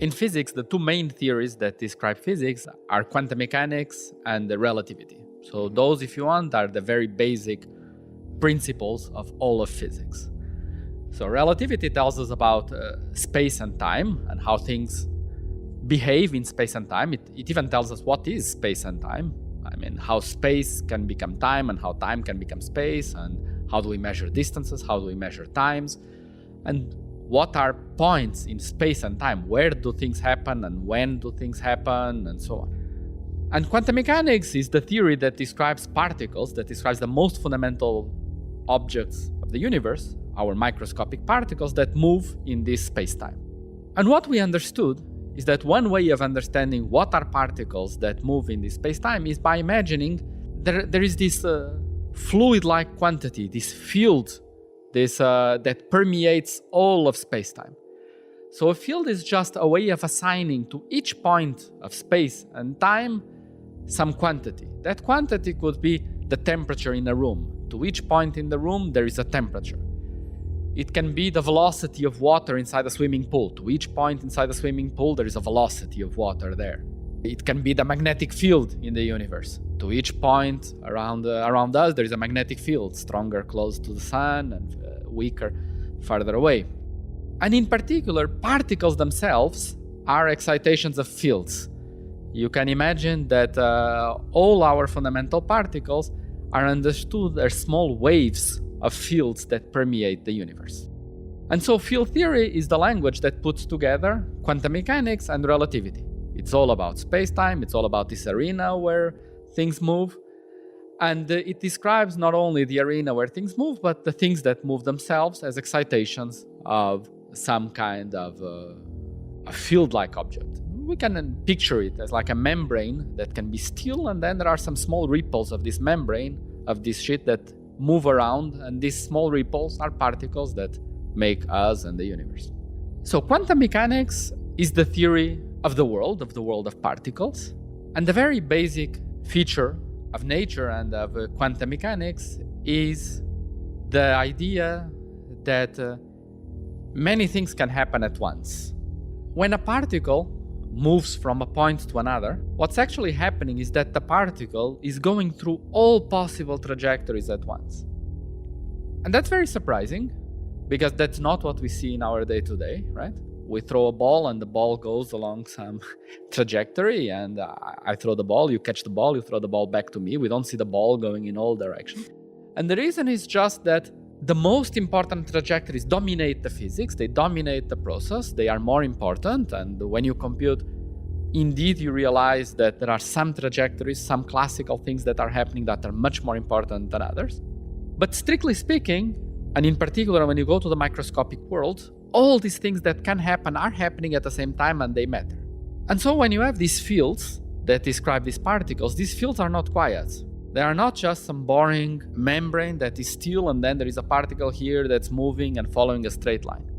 In physics, the two main theories that describe physics are quantum mechanics and the relativity. So those, if you want, are the very basic principles of all of physics. So relativity tells us about space and time and how things behave in space and time. It even tells us what is space and time. I mean, how space can become time and how time can become space, and how do we measure distances, how do we measure times, and what are points in space and time, where do things happen and when do things happen, and so on. And quantum mechanics is the theory that describes particles, that describes the most fundamental objects of the universe, our microscopic particles that move in this space-time. And what we understood is that one way of understanding what are particles that move in this space-time is by imagining there is this fluid-like quantity, this field, that permeates all of space-time. So a field is just a way of assigning to each point of space and time some quantity. That quantity could be the temperature in a room. To each point in the room, there is a temperature. It can be the velocity of water inside a swimming pool. To each point inside the swimming pool, there is a velocity of water there. It can be the magnetic field in the universe. To each point around us, there is a magnetic field, stronger close to the sun and weaker farther away. And in particular, particles themselves are excitations of fields. You can imagine that all our fundamental particles are understood as small waves of fields that permeate the universe. And so field theory is the language that puts together quantum mechanics and relativity. It's all about space-time, it's all about this arena where things move. And it describes not only the arena where things move, but the things that move themselves as excitations of some kind of a field-like object. We can picture it as like a membrane that can be still, and then there are some small ripples of this membrane, of this sheet that move around, and these small ripples are particles that make us and the universe. So quantum mechanics is the theory of the world of particles, and the very basic feature of nature and of quantum mechanics is the idea that many things can happen at once. When a particle moves from a point to another, what's actually happening is that the particle is going through all possible trajectories at once. And that's very surprising, because that's not what we see in our day-to-day, right? We throw a ball and the ball goes along some trajectory, and I throw the ball, you catch the ball, you throw the ball back to me. We don't see the ball going in all directions. And the reason is just that the most important trajectories dominate the physics, they dominate the process, they are more important, and when you compute, indeed you realize that there are some trajectories, some classical things that are happening that are much more important than others. But strictly speaking, and in particular when you go to the microscopic world, all these things that can happen are happening at the same time and they matter. And so when you have these fields that describe these particles, these fields are not quiet. They are not just some boring membrane that is still and then there is a particle here that's moving and following a straight line.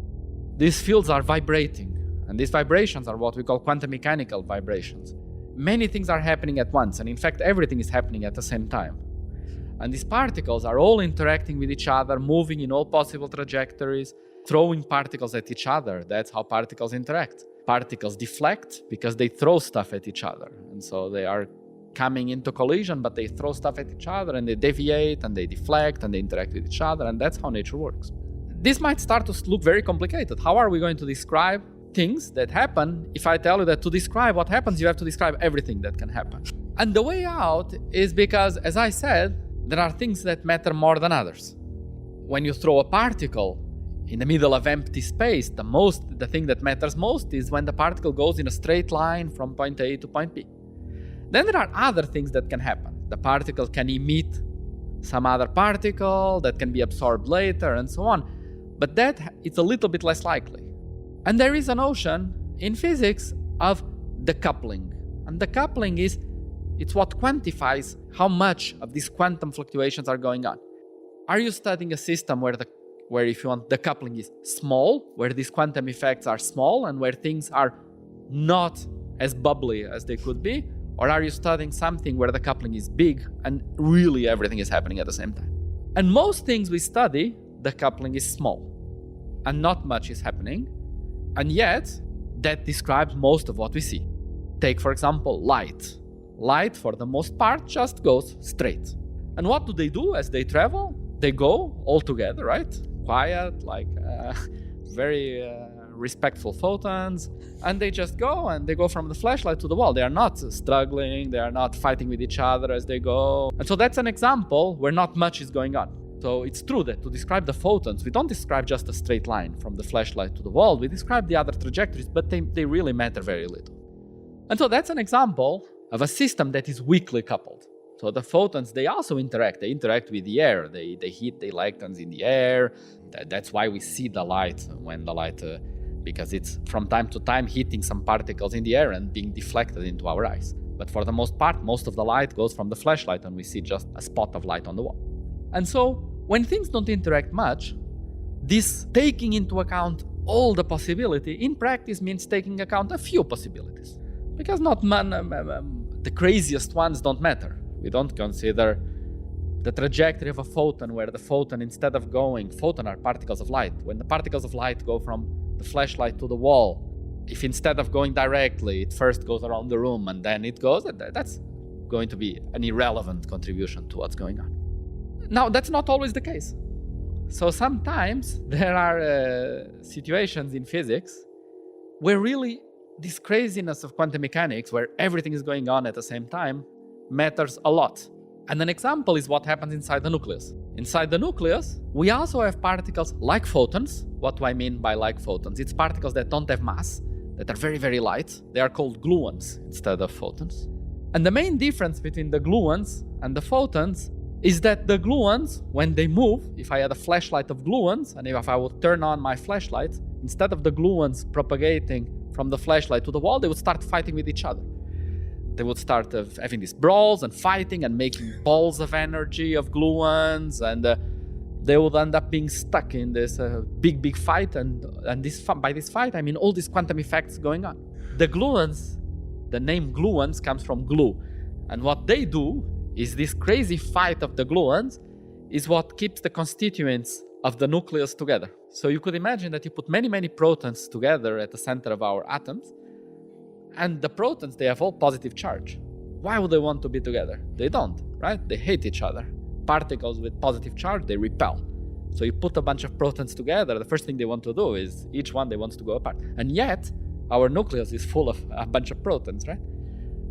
These fields are vibrating, and these vibrations are what we call quantum mechanical vibrations. Many things are happening at once, and in fact everything is happening at the same time. And these particles are all interacting with each other, moving in all possible trajectories, throwing particles at each other. That's how particles interact. Particles deflect because they throw stuff at each other. And so they are coming into collision, but they throw stuff at each other and they deviate and they deflect and they interact with each other. And that's how nature works. This might start to look very complicated. How are we going to describe things that happen if I tell you that to describe what happens, you have to describe everything that can happen? And the way out is because, as I said, there are things that matter more than others. When you throw a particle in the middle of empty space, the thing that matters most is when the particle goes in a straight line from point A to point B. Then there are other things that can happen. The particle can emit some other particle that can be absorbed later and so on. But that it's a little bit less likely. And there is a notion in physics of decoupling. And decoupling it's what quantifies how much of these quantum fluctuations are going on. Are you studying a system where if you want, the coupling is small, where these quantum effects are small and where things are not as bubbly as they could be? Or are you studying something where the coupling is big and really everything is happening at the same time? And most things we study, the coupling is small and not much is happening. And yet, that describes most of what we see. Take, for example, light. Light, for the most part, just goes straight. And what do they do as they travel? They go all together, right? Quiet, like very respectful photons. And they just go, and they go from the flashlight to the wall. They are not struggling. They are not fighting with each other as they go. And so that's an example where not much is going on. So it's true that to describe the photons, we don't describe just a straight line from the flashlight to the wall. We describe the other trajectories, but they really matter very little. And so that's an example of a system that is weakly coupled. So the photons, they also interact. They interact with the air. They hit the electrons in the air. That's why we see the light when the light, because it's from time to time hitting some particles in the air and being deflected into our eyes. But for the most part, most of the light goes from the flashlight and we see just a spot of light on the wall. And so when things don't interact much, this taking into account all the possibility in practice means taking account a few possibilities. Because the craziest ones don't matter. We don't consider the trajectory of a photon where the photon, instead of going, photon are particles of light. When the particles of light go from the flashlight to the wall, if instead of going directly, it first goes around the room and then it goes, that's going to be an irrelevant contribution to what's going on. Now, that's not always the case. So sometimes there are situations in physics where really this craziness of quantum mechanics, where everything is going on at the same time, matters a lot. And an example is what happens inside the nucleus. Inside the nucleus, we also have particles like photons. What do I mean by like photons? It's particles that don't have mass, that are very, very light. They are called gluons instead of photons. And the main difference between the gluons and the photons is that the gluons, when they move, if I had a flashlight of gluons, and if I would turn on my flashlight, instead of the gluons propagating from the flashlight to the wall, they would start fighting with each other. They would start having these brawls and fighting and making balls of energy of gluons, and they would end up being stuck in this big fight. And by this fight, I mean all these quantum effects going on. The gluons, the name gluons comes from glue, and what they do is this crazy fight of the gluons is what keeps the constituents of the nucleus together. So you could imagine that you put many protons together at the center of our atoms, and the protons, they have all positive charge. Why would they want to be together? They don't, right? They hate each other. Particles with positive charge, they repel. So you put a bunch of protons together, the first thing they want to do is each one they wants to go apart. And yet, our nucleus is full of a bunch of protons, right?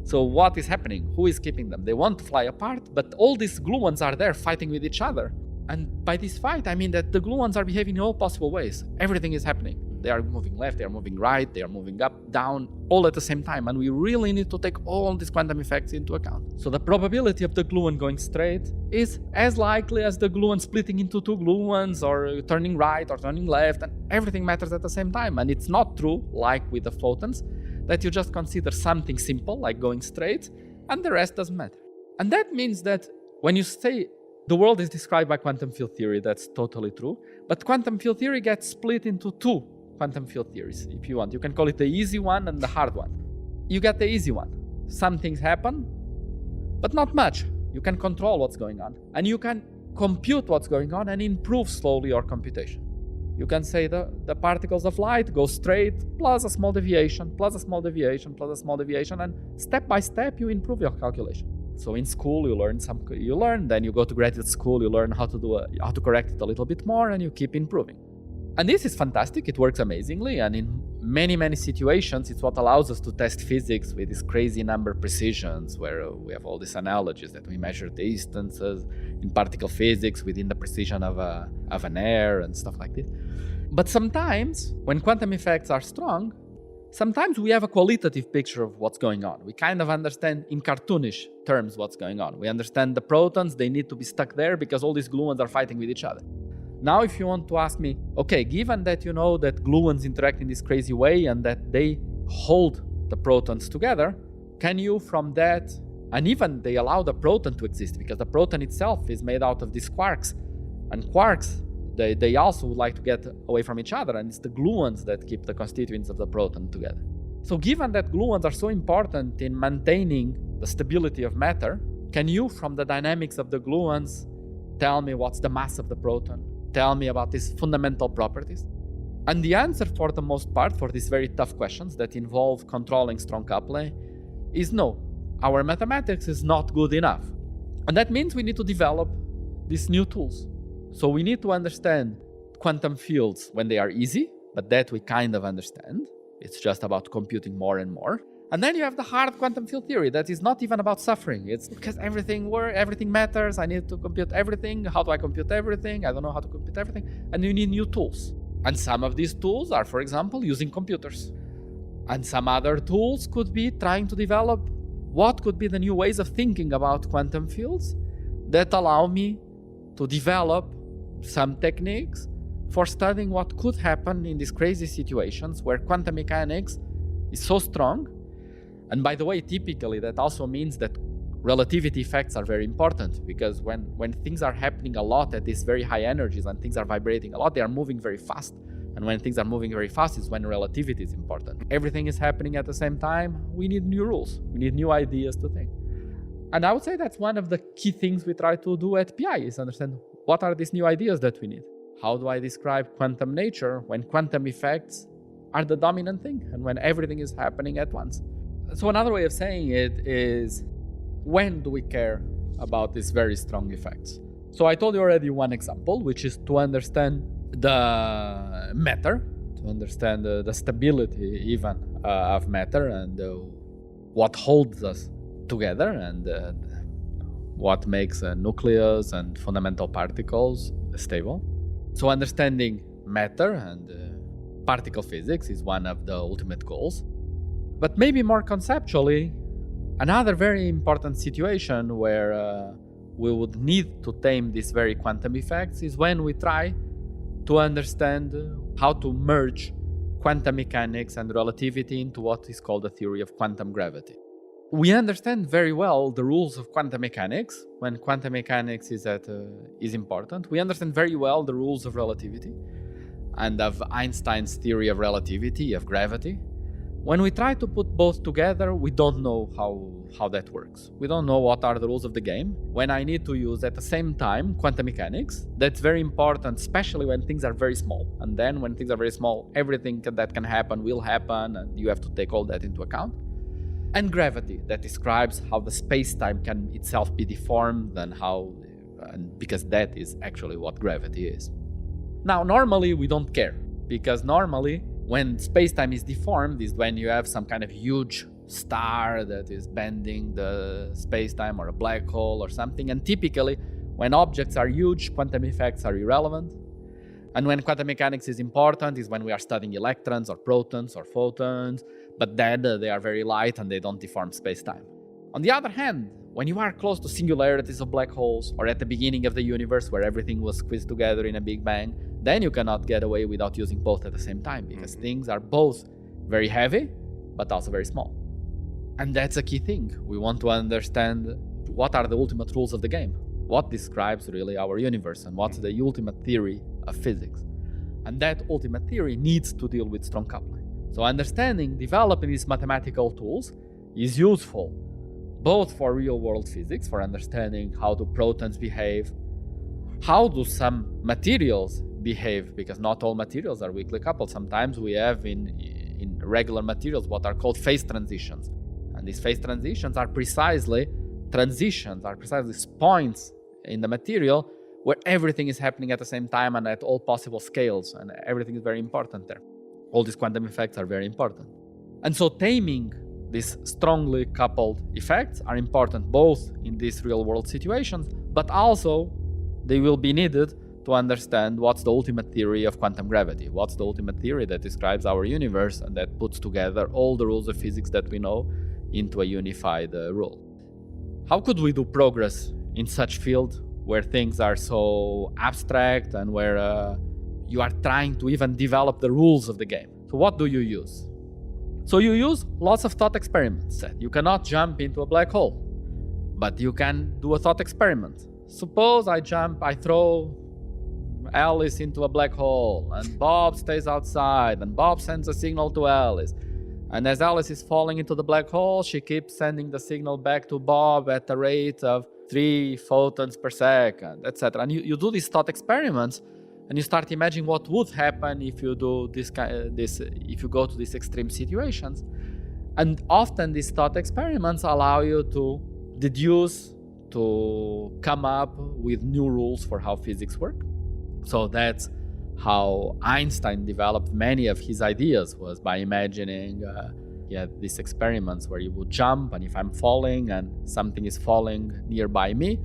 So what is happening? Who is keeping them? They want to fly apart, but all these gluons are there fighting with each other. And by this fight, I mean that the gluons are behaving in all possible ways. Everything is happening. They are moving left, they are moving right, they are moving up, down, all at the same time. And we really need to take all these quantum effects into account. So the probability of the gluon going straight is as likely as the gluon splitting into two gluons or turning right or turning left, and everything matters at the same time. And it's not true, like with the photons, that you just consider something simple, like going straight, and the rest doesn't matter. And that means that when you say the world is described by quantum field theory, that's totally true. But quantum field theory gets split into two quantum field theories, if you want. You can call it the easy one and the hard one. You get the easy one. Some things happen, but not much. You can control what's going on, and you can compute what's going on and improve slowly your computation. You can say the particles of light go straight, plus a small deviation, plus a small deviation, plus a small deviation, and step by step you improve your calculation. So in school you learn, then you go to graduate school, you learn how to correct it a little bit more, and you keep improving. And this is fantastic, it works amazingly, and in many situations it's what allows us to test physics with these crazy number precisions, where we have all these analogies that we measure distances in particle physics within the precision of an air and stuff like this. But sometimes, when quantum effects are strong, sometimes we have a qualitative picture of what's going on. We kind of understand in cartoonish terms what's going on. We understand the protons, they need to be stuck there because all these gluons are fighting with each other. Now, if you want to ask me, okay, given that you know that gluons interact in this crazy way and that they hold the protons together, can you from that, and even they allow the proton to exist because the proton itself is made out of these quarks, and quarks, they also would like to get away from each other, and it's the gluons that keep the constituents of the proton together. So given that gluons are so important in maintaining the stability of matter, can you, from the dynamics of the gluons, tell me what's the mass of the proton? Tell me about these fundamental properties? And the answer for the most part for these very tough questions that involve controlling strong coupling is no. Our mathematics is not good enough. And that means we need to develop these new tools. So we need to understand quantum fields when they are easy, but that we kind of understand. It's just about computing more and more. And then you have the hard quantum field theory that is not even about suffering. It's because everything matters. I need to compute everything. How do I compute everything? I don't know how to compute everything. And you need new tools. And some of these tools are, for example, using computers. And some other tools could be trying to develop what could be the new ways of thinking about quantum fields that allow me to develop some techniques for studying what could happen in these crazy situations where quantum mechanics is so strong. And by the way, typically that also means that relativity effects are very important, because when things are happening a lot at these very high energies and things are vibrating a lot, they are moving very fast. And when things are moving very fast is when relativity is important. Everything is happening at the same time. We need new rules. We need new ideas to think. And I would say that's one of the key things we try to do at PI, is understand what are these new ideas that we need. How do I describe quantum nature when quantum effects are the dominant thing and when everything is happening at once? So another way of saying it is, when do we care about these very strong effects? So I told you already one example, which is to understand the matter, to understand the stability even of matter and what holds us together and what makes a nucleus and fundamental particles stable. So understanding matter and particle physics is one of the ultimate goals. But maybe more conceptually, another very important situation where we would need to tame these very quantum effects is when we try to understand how to merge quantum mechanics and relativity into what is called the theory of quantum gravity. We understand very well the rules of quantum mechanics when quantum mechanics is important. We understand very well the rules of relativity and of Einstein's theory of relativity, of gravity. When we try to put both together, we don't know how that works. We don't know what are the rules of the game. When I need to use at the same time quantum mechanics, that's very important, especially when things are very small. And then when things are very small, everything that can happen will happen, and you have to take all that into account. And gravity, that describes how the space-time can itself be deformed and because that is actually what gravity is. Now, normally we don't care, because normally when space-time is deformed is when you have some kind of huge star that is bending the space-time, or a black hole or something. And typically, when objects are huge, quantum effects are irrelevant. And when quantum mechanics is important is when we are studying electrons or protons or photons, but then they are very light and they don't deform space-time. On the other hand, when you are close to singularities of black holes, or at the beginning of the universe where everything was squeezed together in a big bang, then you cannot get away without using both at the same time, because things are both very heavy, but also very small. And that's a key thing. We want to understand what are the ultimate rules of the game, what describes really our universe, and what's the ultimate theory of physics. And that ultimate theory needs to deal with strong coupling. So understanding, developing these mathematical tools is useful both for real-world physics, for understanding how do protons behave, how do some materials behave, because not all materials are weakly coupled. Sometimes we have in regular materials what are called phase transitions. And these phase transitions are precisely points in the material where everything is happening at the same time and at all possible scales, and everything is very important there. All these quantum effects are very important. And so taming these strongly coupled effects are important both in these real-world situations, but also they will be needed to understand what's the ultimate theory of quantum gravity, what's the ultimate theory that describes our universe and that puts together all the rules of physics that we know into a unified rule. How could we do progress in such field where things are so abstract and where you are trying to even develop the rules of the game? So what do you use? So you use lots of thought experiments. You cannot jump into a black hole, but you can do a thought experiment. Suppose I throw Alice into a black hole, and Bob stays outside, and Bob sends a signal to Alice. And as Alice is falling into the black hole, she keeps sending the signal back to Bob at a rate of 3 photons per second, etc. And you do these thought experiments, And you start imagining what would happen if you do if you go to these extreme situations. And often these thought experiments allow you to deduce, to come up with new rules for how physics work. So that's how Einstein developed many of his ideas, was by imagining he had these experiments where you would jump, and if I'm falling and something is falling nearby me,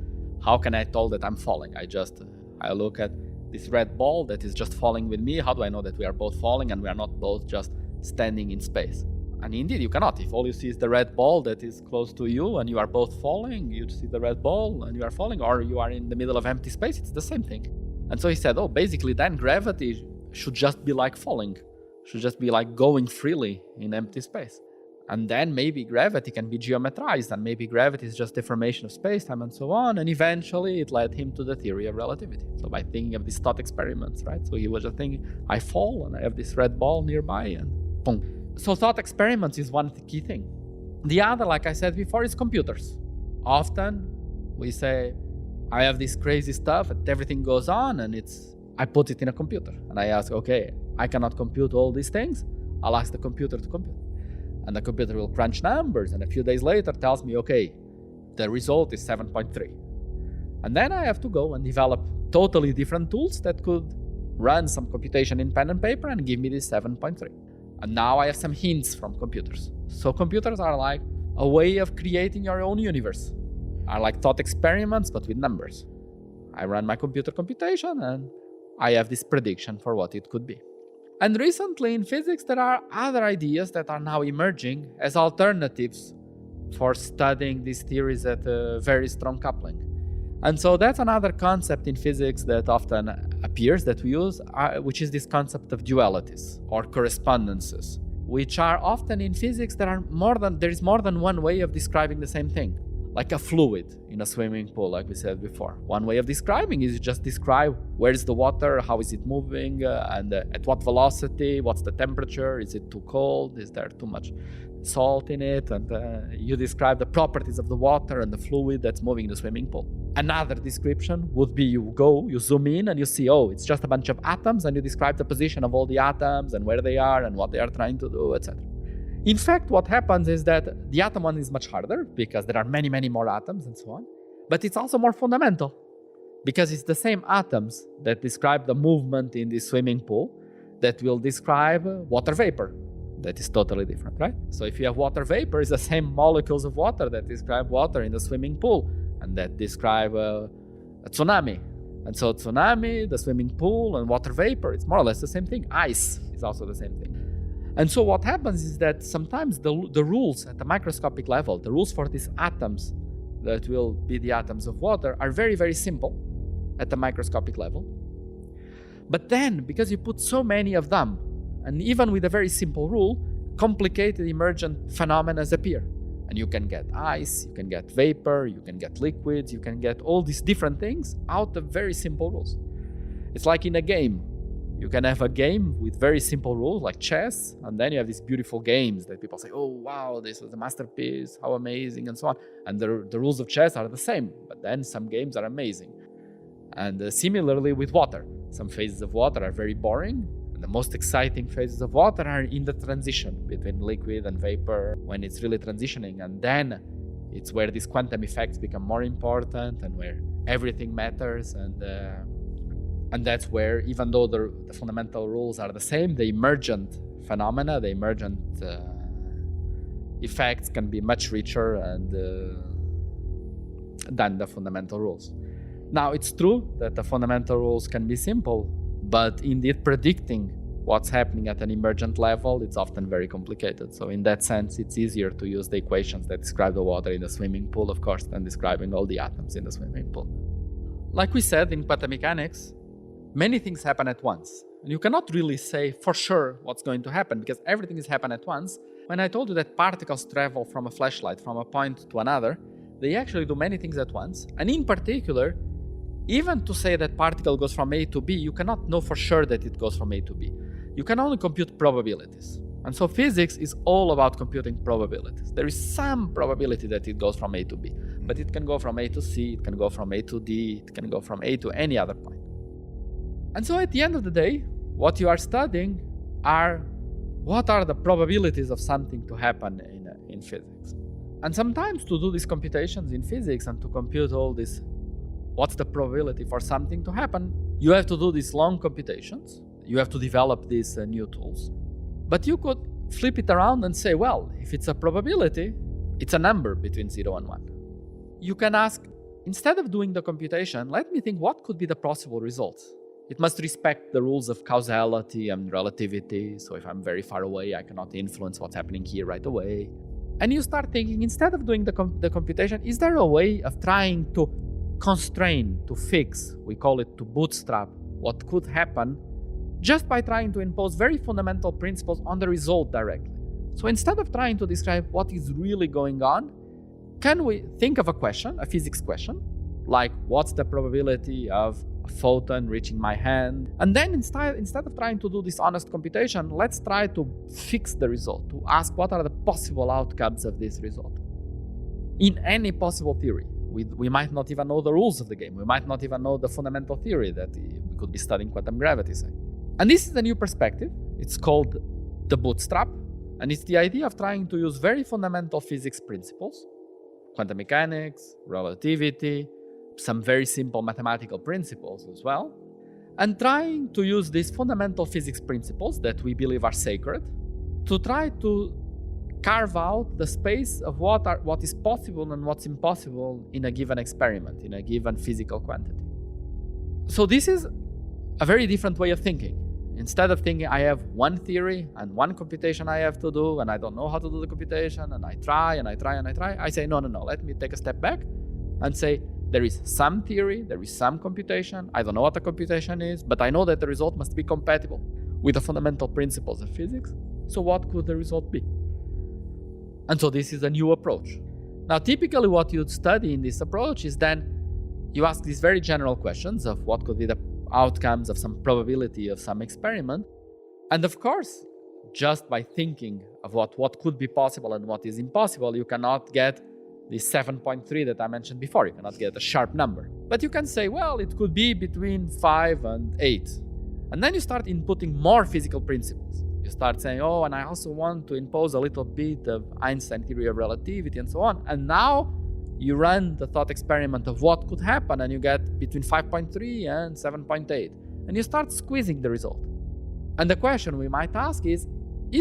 how can I tell that I'm falling? I look at this red ball that is just falling with me. How do I know that we are both falling and we are not both just standing in space? And indeed, you cannot. If all you see is the red ball that is close to you and you are both falling, you see the red ball and you are falling, or you are in the middle of empty space, it's the same thing. And so he said, basically then gravity should just be like falling, should just be like going freely in empty space. And then maybe gravity can be geometrized, and maybe gravity is just deformation of space-time and so on. And eventually it led him to the theory of relativity. So by thinking of these thought experiments, right? So he was just thinking, I fall and I have this red ball nearby and boom. So thought experiments is one key thing. The other, like I said before, is computers. Often we say, I have this crazy stuff and everything goes on, and I put it in a computer. And I ask, okay, I cannot compute all these things. I'll ask the computer to compute. And the computer will crunch numbers, and a few days later tells me, okay, the result is 7.3. And then I have to go and develop totally different tools that could run some computation in pen and paper and give me this 7.3. And now I have some hints from computers. So computers are like a way of creating your own universe. Are like thought experiments, but with numbers. I run my computer computation and I have this prediction for what it could be. And recently in physics, there are other ideas that are now emerging as alternatives for studying these theories at a very strong coupling. And so that's another concept in physics that often appears, that we use, which is this concept of dualities or correspondences, which are often in physics there is more than one way of describing the same thing. Like a fluid in a swimming pool, like we said before. One way of describing is just describe where is the water, how is it moving, and at what velocity, what's the temperature, is it too cold, is there too much salt in it, and you describe the properties of the water and the fluid that's moving in the swimming pool. Another description would be you zoom in and you see, it's just a bunch of atoms, and you describe the position of all the atoms and where they are and what they are trying to do, etc. In fact, what happens is that the atom one is much harder because there are many, many more atoms and so on. But it's also more fundamental because it's the same atoms that describe the movement in the swimming pool that will describe water vapor. That is totally different, right? So if you have water vapor, it's the same molecules of water that describe water in the swimming pool and that describe a tsunami. And so tsunami, the swimming pool, and water vapor, it's more or less the same thing. Ice is also the same thing. And so what happens is that sometimes the rules at the microscopic level, the rules for these atoms that will be the atoms of water, are very, very simple at the microscopic level. But then, because you put so many of them, and even with a very simple rule, complicated emergent phenomena appear. And you can get ice, you can get vapor, you can get liquids, you can get all these different things out of very simple rules. It's like in a game. You can have a game with very simple rules like chess, and then you have these beautiful games that people say, oh wow, this was a masterpiece, how amazing, and so on. And the rules of chess are the same, but then some games are amazing. And similarly with water. Some phases of water are very boring, and the most exciting phases of water are in the transition between liquid and vapor, when it's really transitioning. And then it's where these quantum effects become more important and where everything matters. And that's where, even though the fundamental rules are the same, the emergent phenomena, the emergent effects can be much richer than the fundamental rules. Now, it's true that the fundamental rules can be simple, but indeed predicting what's happening at an emergent level, it's often very complicated. So in that sense, it's easier to use the equations that describe the water in the swimming pool, of course, than describing all the atoms in the swimming pool. Like we said in quantum mechanics, many things happen at once. And you cannot really say for sure what's going to happen because everything is happening at once. When I told you that particles travel from a flashlight from a point to another, they actually do many things at once. And in particular, even to say that particle goes from A to B, you cannot know for sure that it goes from A to B. You can only compute probabilities. And so physics is all about computing probabilities. There is some probability that it goes from A to B, but it can go from A to C, it can go from A to D, it can go from A to any other point. And so at the end of the day, what you are studying are what are the probabilities of something to happen in physics. And sometimes to do these computations in physics and to compute all this, what's the probability for something to happen, you have to do these long computations. You have to develop these new tools. But you could flip it around and say, well, if it's a probability, it's a number between 0 and 1. You can ask, instead of doing the computation, let me think what could be the possible results. It must respect the rules of causality and relativity. So if I'm very far away, I cannot influence what's happening here right away. And you start thinking, instead of doing the computation, is there a way of trying to constrain, to fix, we call it to bootstrap, what could happen just by trying to impose very fundamental principles on the result directly? So instead of trying to describe what is really going on, can we think of a question, a physics question, like what's the probability of a photon reaching my hand? And then instead of trying to do this honest computation, let's try to fix the result, to ask what are the possible outcomes of this result. In any possible theory, we might not even know the rules of the game. We might not even know the fundamental theory that we could be studying quantum gravity, say. And this is a new perspective. It's called the bootstrap. And it's the idea of trying to use very fundamental physics principles, quantum mechanics, relativity, some very simple mathematical principles as well, and trying to use these fundamental physics principles that we believe are sacred to try to carve out the space of what is possible and what's impossible in a given experiment, in a given physical quantity. So this is a very different way of thinking. Instead of thinking I have one theory and one computation I have to do and I don't know how to do the computation and I try and I try and I try, I say no, let me take a step back and say there is some theory, there is some computation, I don't know what the computation is, but I know that the result must be compatible with the fundamental principles of physics. So what could the result be? And so this is a new approach. Now typically what you'd study in this approach is then you ask these very general questions of what could be the outcomes of some probability of some experiment. And of course, just by thinking of what could be possible and what is impossible, you cannot get the 7.3 that I mentioned before. You cannot get a sharp number. But you can say, well, it could be between 5 and 8. And then you start inputting more physical principles. You start saying, oh, and I also want to impose a little bit of Einstein theory of relativity and so on. And now you run the thought experiment of what could happen and you get between 5.3 and 7.8. And you start squeezing the result. And the question we might ask is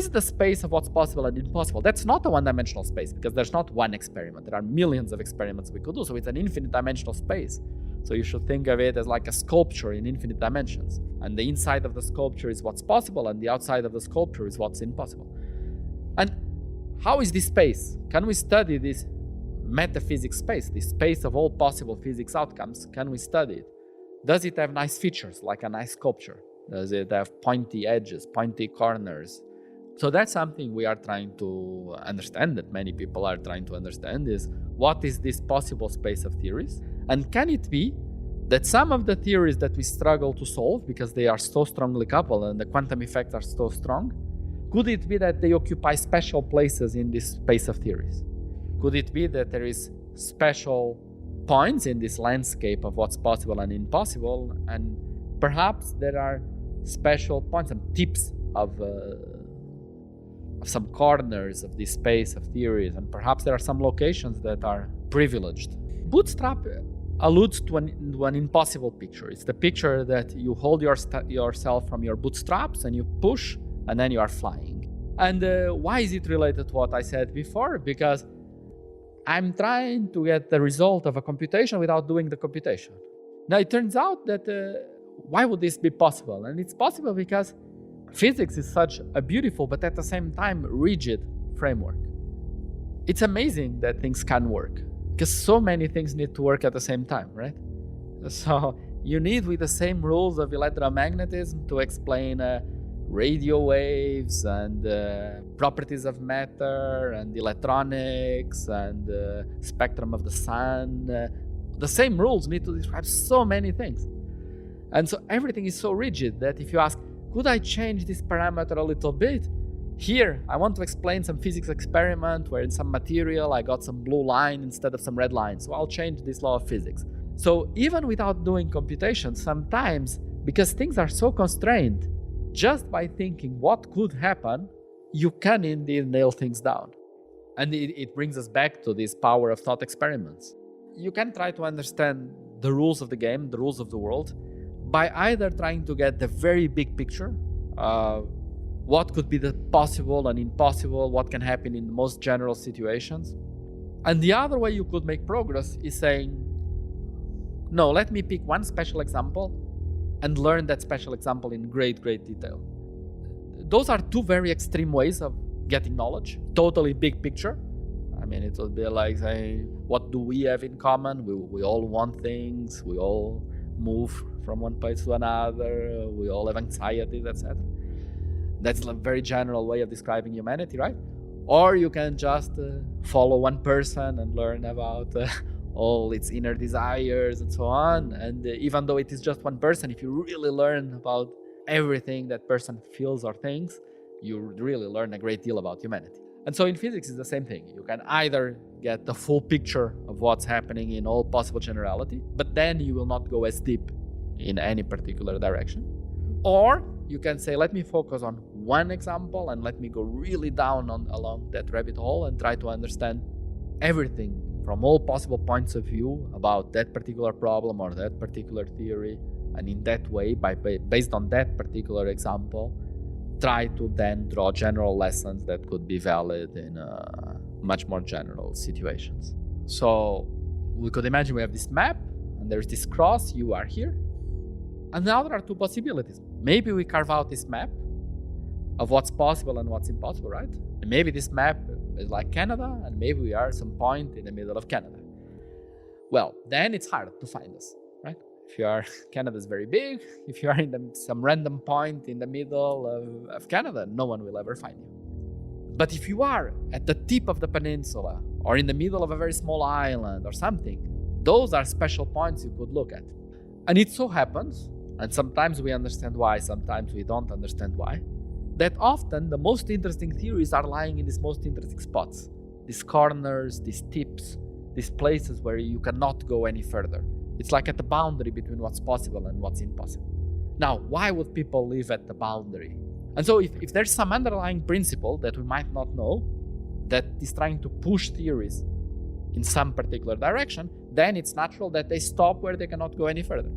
the space of what's possible and impossible? That's not a one-dimensional space because there's not one experiment. There are millions of experiments we could do. So it's an infinite dimensional space. So you should think of it as like a sculpture in infinite dimensions. And the inside of the sculpture is what's possible and the outside of the sculpture is what's impossible. And how is this space? Can we study this metaphysics space, this space of all possible physics outcomes? Can we study it? Does it have nice features like a nice sculpture? Does it have pointy edges, pointy corners? So that's something we are trying to understand, that many people are trying to understand, is what is this possible space of theories? And can it be that some of the theories that we struggle to solve because they are so strongly coupled and the quantum effects are so strong, could it be that they occupy special places in this space of theories? Could it be that there is special points in this landscape of what's possible and impossible, and perhaps there are special points and tips of some corners of this space of theories, and perhaps there are some locations that are privileged. Bootstrap alludes to an impossible picture. It's the picture that you hold yourself from your bootstraps and you push and then you are flying. And why is it related to what I said before? Because I'm trying to get the result of a computation without doing the computation. Now it turns out that why would this be possible? And it's possible because physics is such a beautiful but at the same time rigid framework. It's amazing that things can work because so many things need to work at the same time, right? So you need, with the same rules of electromagnetism, to explain radio waves and properties of matter and electronics and spectrum of the sun. The same rules need to describe so many things. And so everything is so rigid that if you ask, could I change this parameter a little bit? Here, I want to explain some physics experiment where in some material I got some blue line instead of some red line. So I'll change this law of physics. So even without doing computation, sometimes Because things are so constrained, just by thinking what could happen, you can indeed nail things down. And it brings us back to this power of thought experiments. You can try to understand the rules of the game, the rules of the world, by either trying to get the very big picture, what could be the possible and impossible, what can happen in the most general situations. And the other way you could make progress is saying, no, let me pick one special example and learn that special example in great detail. Those are two very extreme ways of getting knowledge. Totally big picture. I mean, it would be like saying, what do we have in common? We all want things. We all move from one place to another. We all have anxieties, etc. That's a very general way of describing humanity, right? Or you can just follow one person and learn about all its inner desires and so on. And even though it is just one person, if you really learn about everything that person feels or thinks, you really learn a great deal about humanity. And so in physics, it's the same thing. You can either get the full picture of what's happening in all possible generality, but then you will not go as deep in any particular direction. Or you can say, let me focus on one example and let me go really down along that rabbit hole and try to understand everything from all possible points of view about that particular problem or that particular theory. And in that way, based on that particular example, try to then draw general lessons that could be valid in much more general situations. So we could imagine we have this map and there's this cross, you are here. And now there are two possibilities. Maybe we carve out this map of what's possible and what's impossible, right? And maybe this map is like Canada, and maybe we are at some point in the middle of Canada. Well, then it's hard to find us, right? If you are, Canada is very big. If you are in some random point in the middle of Canada, no one will ever find you. But if you are at the tip of the peninsula or in the middle of a very small island or something, those are special points you could look at. And it so happens, and sometimes we understand why, sometimes we don't understand why, that often the most interesting theories are lying in these most interesting spots. These corners, these tips, these places where you cannot go any further. It's like at the boundary between what's possible and what's impossible. Now, why would people live at the boundary? And so if there's some underlying principle that we might not know that is trying to push theories in some particular direction, then it's natural that they stop where they cannot go any further.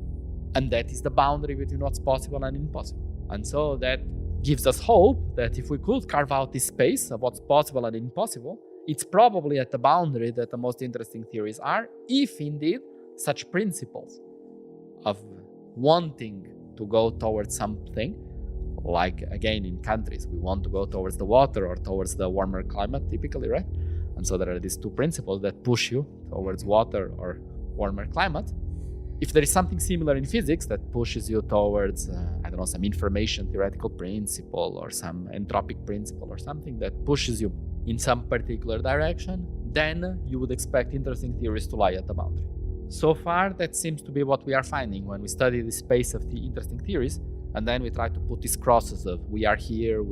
And that is the boundary between what's possible and impossible. And so that gives us hope that if we could carve out this space of what's possible and impossible, it's probably at the boundary that the most interesting theories are, if indeed such principles of wanting to go towards something, like again in countries, we want to go towards the water or towards the warmer climate typically, right? And so there are these two principles that push you towards water or warmer climate. If there is something similar in physics that pushes you towards, some information theoretical principle or some entropic principle or something that pushes you in some particular direction, then you would expect interesting theories to lie at the boundary. So far, that seems to be what we are finding when we study the space of the interesting theories, and then we try to put these crosses of we are here,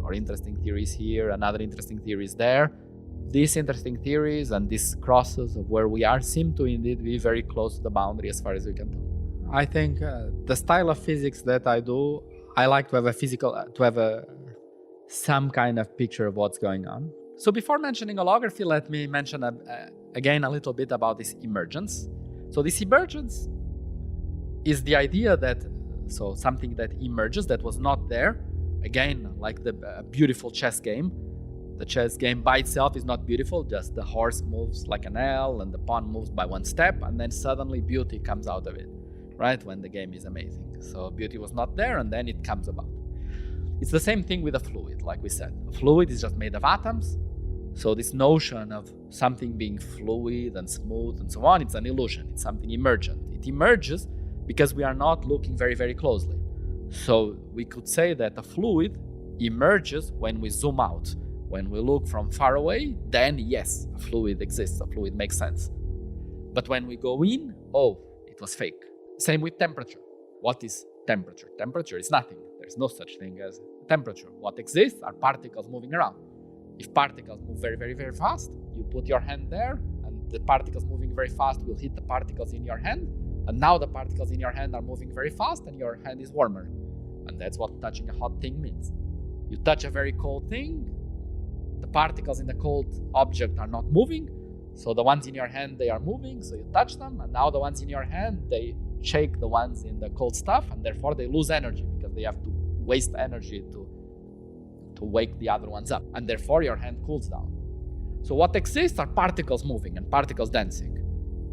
or interesting theories here, another interesting theories there. These interesting theories and these crosses of where we are seem to indeed be very close to the boundary as far as we can tell. I think the style of physics that I do, I like to have some kind of picture of what's going on. So before mentioning holography, let me mention again a little bit about this emergence. So this emergence is the idea that something that emerges that was not there, again, like the beautiful chess game. The chess game by itself is not beautiful, just the horse moves like an L and the pawn moves by one step, and then suddenly beauty comes out of it, right? When the game is amazing. So beauty was not there and then it comes about. It's the same thing with a fluid, like we said. A fluid is just made of atoms. So this notion of something being fluid and smooth and so on, it's an illusion. It's something emergent. It emerges because we are not looking very, very closely. So we could say that a fluid emerges when we zoom out. When we look from far away, then yes, a fluid exists, a fluid makes sense. But when we go in, it was fake. Same with temperature. What is temperature? Temperature is nothing. There's no such thing as temperature. What exists are particles moving around. If particles move very, very, very fast, you put your hand there, and the particles moving very fast will hit the particles in your hand, And now the particles in your hand are moving very fast and your hand is warmer. And that's what touching a hot thing means. You touch a very cold thing, the particles in the cold object are not moving, so the ones in your hand, they are moving, so you touch them, and now the ones in your hand, they shake the ones in the cold stuff, and therefore they lose energy because they have to waste energy to wake the other ones up, and therefore your hand cools down. So what exists are particles moving and particles dancing.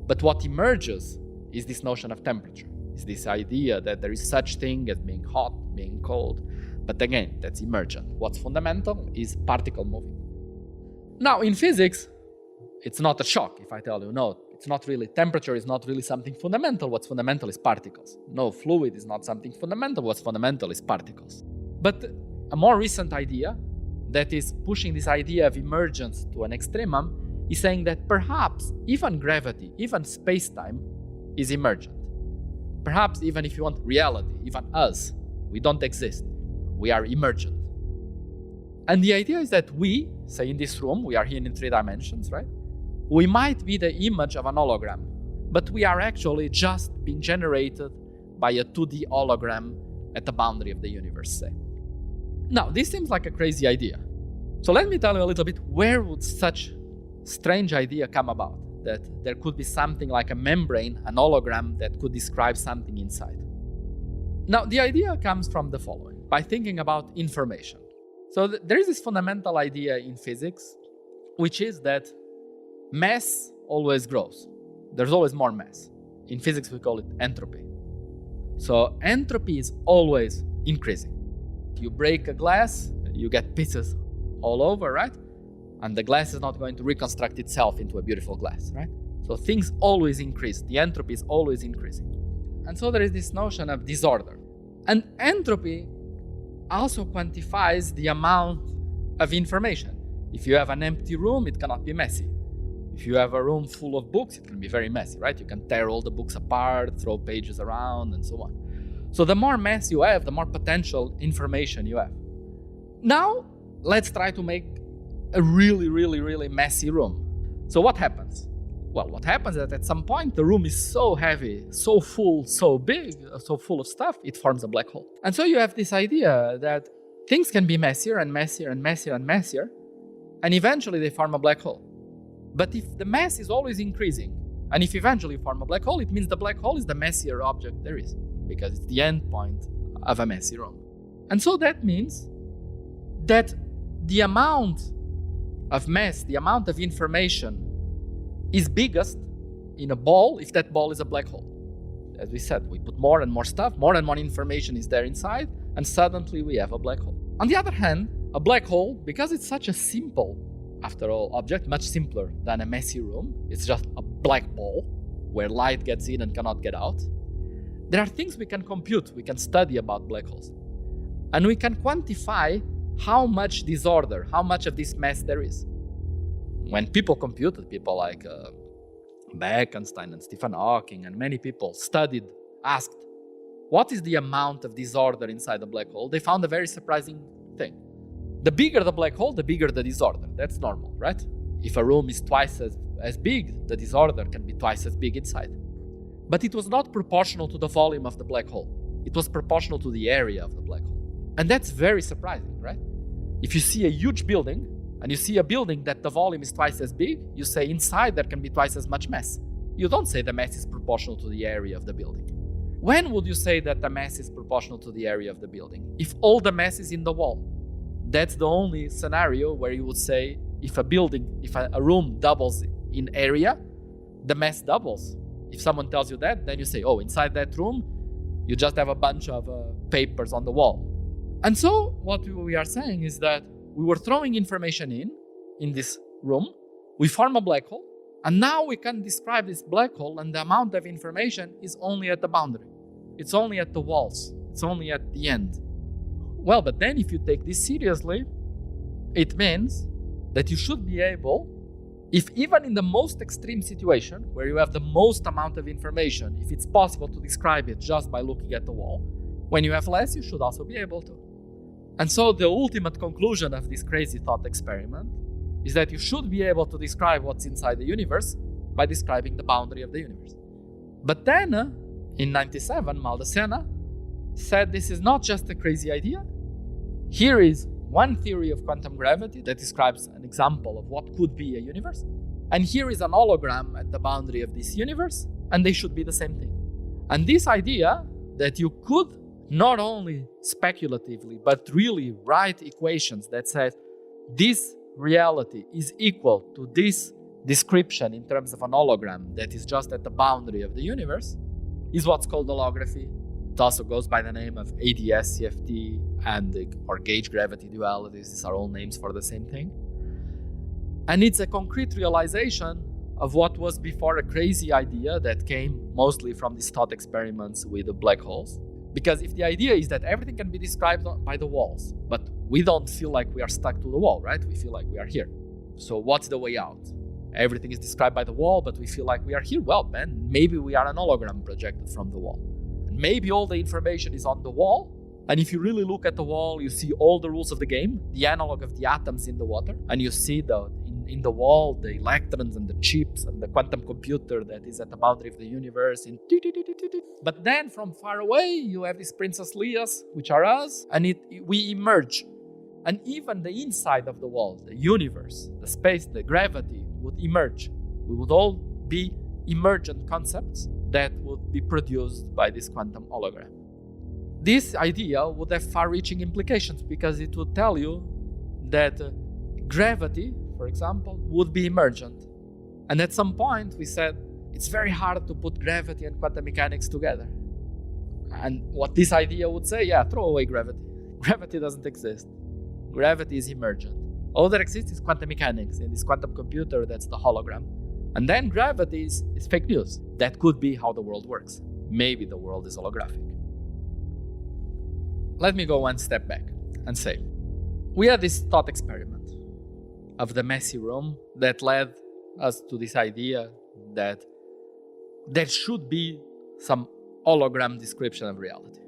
But what emerges is this notion of temperature, is this idea that there is such thing as being hot, being cold. But again, that's emergent. What's fundamental is particle moving. Now, in physics, it's not a shock if I tell you, no, it's not really, temperature is not really something fundamental. What's fundamental is particles. No, fluid is not something fundamental. What's fundamental is particles. But a more recent idea that is pushing this idea of emergence to an extremum is saying that perhaps even gravity, even space-time is emergent. Perhaps even if you want reality, even us, we don't exist. We are emergent. And the idea is that we, say in this room, we are here in 3 dimensions, right? We might be the image of an hologram, but we are actually just being generated by a 2D hologram at the boundary of the universe, say. Now, this seems like a crazy idea. So let me tell you a little bit, where would such strange idea come about? That there could be something like a membrane, an hologram that could describe something inside. Now, the idea comes from the following, by thinking about information. So there is this fundamental idea in physics, which is that mass always grows. There's always more mass. In physics, we call it entropy. So entropy is always increasing. You break a glass, you get pieces all over, right? And the glass is not going to reconstruct itself into a beautiful glass, right? So things always increase. The entropy is always increasing. And so there is this notion of disorder. And entropy also quantifies the amount of information. If you have an empty room, it cannot be messy. If you have a room full of books, it can be very messy, right? You can tear all the books apart, throw pages around, and so on. So the more mess you have, the more potential information you have. Now, let's try to make a really, really, really messy room. So what happens? Well, what happens is that at some point, the room is so heavy, so full, so big, so full of stuff, it forms a black hole. And so you have this idea that things can be messier and messier and messier and messier, and eventually they form a black hole. But if the mass is always increasing, and if eventually you form a black hole, it means the black hole is the messier object there is, because it's the end point of a messy room. And so that means that the amount of mass, the amount of information is biggest in a ball if that ball is a black hole. As we said, we put more and more stuff, more and more information is there inside, and suddenly we have a black hole. On the other hand, a black hole, because it's such a simple, after all, object, much simpler than a messy room, it's just a black ball where light gets in and cannot get out. There are things we can compute, we can study about black holes. And we can quantify how much disorder, how much of this mess there is. When people computed, people like Bekenstein and Stephen Hawking and many people studied, asked, what is the amount of disorder inside a black hole? They found a very surprising thing. The bigger the black hole, the bigger the disorder. That's normal, right? If a room is twice as big, the disorder can be twice as big inside. But it was not proportional to the volume of the black hole. It was proportional to the area of the black hole. And that's very surprising, right? If you see a huge building, and you see a building that the volume is twice as big, you say inside there can be twice as much mass. You don't say the mass is proportional to the area of the building. When would you say that the mass is proportional to the area of the building? If all the mass is in the wall. That's the only scenario where you would say if a room doubles in area, the mass doubles. If someone tells you that, then you say, oh, inside that room, you just have a bunch of papers on the wall. And so what we are saying is that we were throwing information in this room, we form a black hole, and now we can describe this black hole, and the amount of information is only at the boundary. It's only at the walls. It's only at the end. Well, but then if you take this seriously, it means that you should be able, if even in the most extreme situation, where you have the most amount of information, if it's possible to describe it just by looking at the wall, when you have less, you should also be able to. And so the ultimate conclusion of this crazy thought experiment is that you should be able to describe what's inside the universe by describing the boundary of the universe. But then In 97, Maldacena said this is not just a crazy idea. Here is one theory of quantum gravity that describes an example of what could be a universe. And here is an hologram at the boundary of this universe, and they should be the same thing. And this idea that you could not only speculatively, but really write equations that says this reality is equal to this description in terms of an hologram that is just at the boundary of the universe, is what's called holography. It also goes by the name of ADS, CFT, or gauge gravity dualities. These are all names for the same thing. And it's a concrete realization of what was before a crazy idea that came mostly from these thought experiments with the black holes. Because if the idea is that everything can be described by the walls, but we don't feel like we are stuck to the wall, right? We feel like we are here. So what's the way out? Everything is described by the wall, but we feel like we are here. Well, then maybe we are an hologram projected from the wall. And maybe all the information is on the wall. And if you really look at the wall, you see all the rules of the game, the analog of the atoms in the water. And you see in the wall, the electrons and the chips and the quantum computer that is at the boundary of the universe. But then from far away, you have these Princess Leias, which are us, and we emerge. And even the inside of the wall, the universe, the space, the gravity would emerge. We would all be emergent concepts that would be produced by this quantum hologram. This idea would have far-reaching implications because it would tell you that gravity, for example, would be emergent. And at some point we said, it's very hard to put gravity and quantum mechanics together. And what this idea would say, throw away gravity. Gravity doesn't exist. Gravity is emergent. All that exists is quantum mechanics in this quantum computer that's the hologram. And then gravity is fake news. That could be how the world works. Maybe the world is holographic. Let me go one step back and say, we had this thought experiment of the messy room that led us to this idea that there should be some hologram description of reality.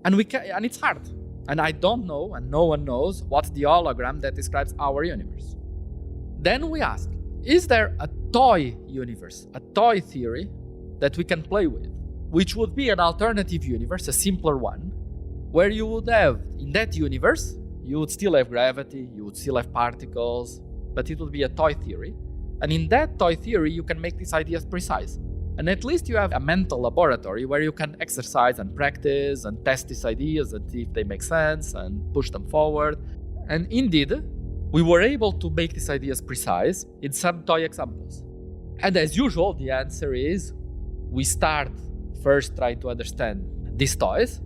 And it's hard. And I don't know, and no one knows, what's the hologram that describes our universe. Then we ask, is there a toy universe, a toy theory that we can play with, which would be an alternative universe, a simpler one, where you would have, in that universe, you would still have gravity, you would still have particles, but it would be a toy theory. And in that toy theory, you can make these ideas precise. And at least you have a mental laboratory where you can exercise and practice and test these ideas and see if they make sense and push them forward. And indeed, we were able to make these ideas precise in some toy examples. And as usual, the answer is we start first trying to understand these toys.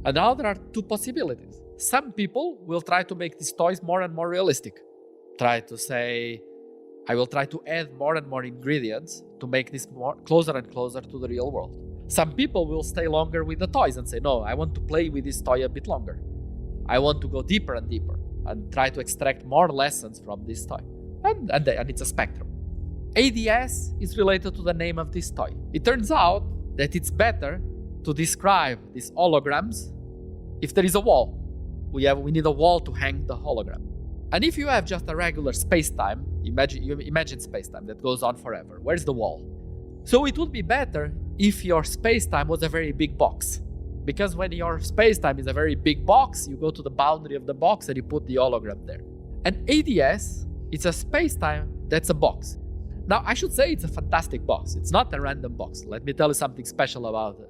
And now there are two possibilities. Some people will try to make these toys more and more realistic. Try to say, I will try to add more and more ingredients to make this more closer and closer to the real world. Some people will stay longer with the toys and say, no, I want to play with this toy a bit longer. I want to go deeper and deeper and try to extract more lessons from this toy. And it's a spectrum. ADS is related to the name of this toy. It turns out that it's better to describe these holograms if there is a wall. We need a wall to hang the hologram. And if you have just a regular space-time, imagine space-time that goes on forever. Where's the wall? So it would be better if your space-time was a very big box. Because when your space-time is a very big box, you go to the boundary of the box and you put the hologram there. And ADS, it's a space-time that's a box. Now, I should say it's a fantastic box. It's not a random box. Let me tell you something special about it.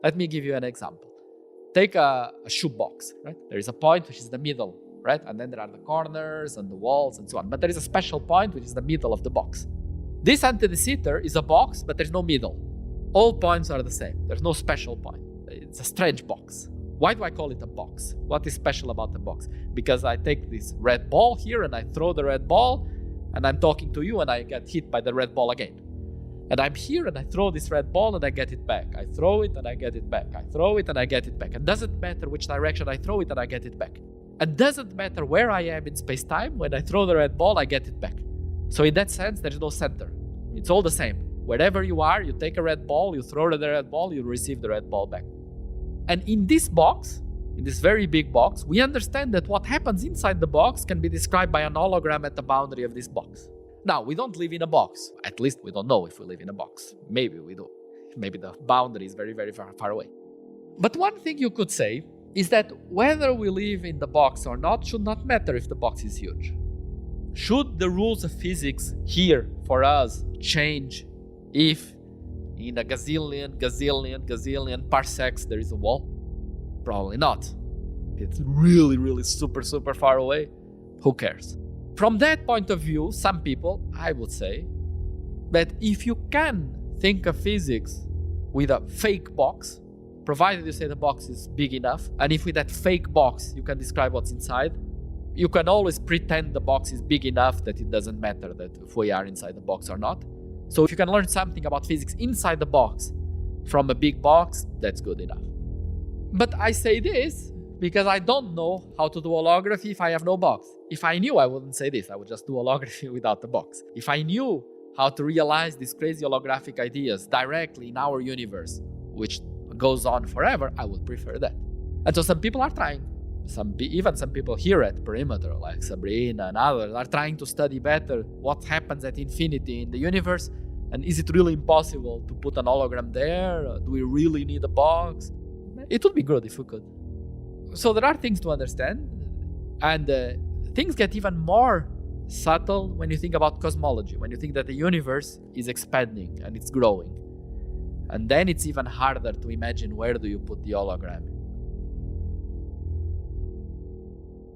Let me give you an example. Take a shoebox, right? There is a point which is the middle, right? And then there are the corners and the walls and so on. But there is a special point which is the middle of the box. This anti-de-Sitter is a box, but there's no middle. All points are the same. There's no special point. It's a strange box. Why do I call it a box? What is special about the box? Because I take this red ball here and I throw the red ball and I'm talking to you and I get hit by the red ball again. And I'm here and I throw this red ball and I get it back. I throw it and I get it back. I throw it and I get it back. It doesn't matter which direction I throw it and I get it back. It doesn't matter where I am in space-time. When I throw the red ball, I get it back. So in that sense, there's no center. It's all the same. Wherever you are, you take a red ball, you throw the red ball, you receive the red ball back. And in this box, in this very big box, we understand that what happens inside the box can be described by an hologram at the boundary of this box. Now, we don't live in a box. At least we don't know if we live in a box. Maybe we do. maybe the boundary is very, very far away. But one thing you could say is that whether we live in the box or not should not matter if the box is huge. Should the rules of physics here for us change if in a gazillion parsecs there is a wall? Probably not. It's really, really super far away. Who cares? From that point of view, some people, I would say, that if you can think of physics with a fake box, provided you say the box is big enough, and if with that fake box you can describe what's inside, you can always pretend the box is big enough that it doesn't matter that if we are inside the box or not. So if you can learn something about physics inside the box from a big box, that's good enough. But I say this because I don't know how to do holography if I have no box. If I knew, I wouldn't say this. I would just do holography without the box. If I knew how to realize these crazy holographic ideas directly in our universe, which goes on forever, I would prefer that. And so some people are trying. Even some people here at Perimeter, like Sabrina and others, are trying to study better what happens at infinity in the universe. And is it really impossible to put an hologram there? Do we really need a box? It would be good if we could. So there are things to understand. And things get even more subtle when you think about cosmology, when you think that the universe is expanding and it's growing. And then it's even harder to imagine where do you put the hologram